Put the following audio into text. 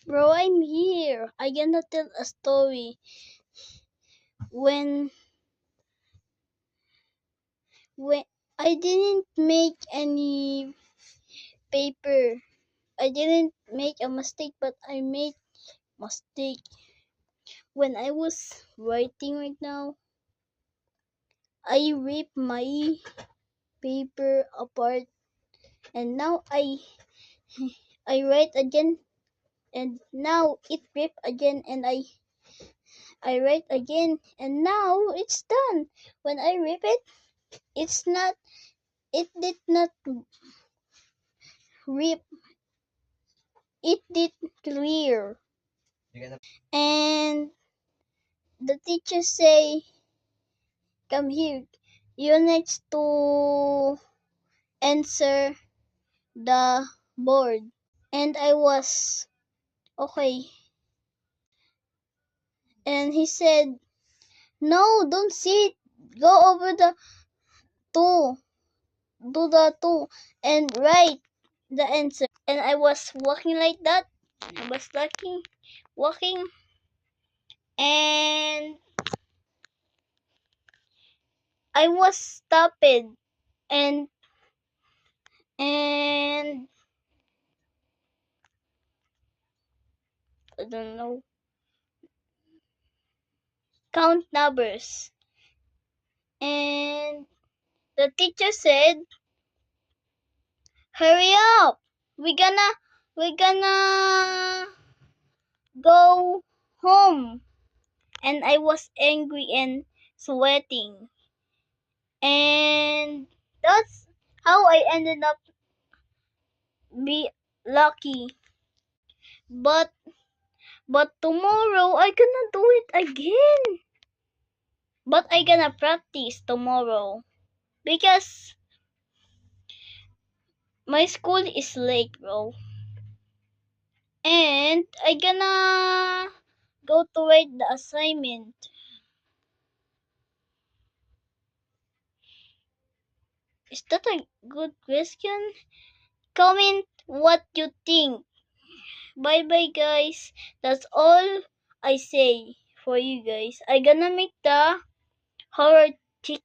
Bro, I'm here. I gonna tell a story. When when I didn't make any paper. I didn't make a mistake, but I made mistake. When I was writing right now, I ripped my paper apart, and now I write again, and now it ripped again, and I write again, and now it's done. When I rip it, it's not it did not rip, it did clear. And the teacher say, come here, you next to answer the board. And I was okay. And he said, no, don't sit, go over the two, do the two, and write the answer. And I was walking like that. I was walking, and I was stopped, and and I don't know, count numbers. And the teacher said, hurry up, we gonna go home. And I was angry and sweating. And that's how I ended up be lucky. But tomorrow I gonna do it again. But I gonna practice tomorrow because my school is late, bro. And I gonna go to write the assignment. Is that a good question? Comment what you think. Bye bye guys. That's all I say for you guys. I gonna make the horror chicken.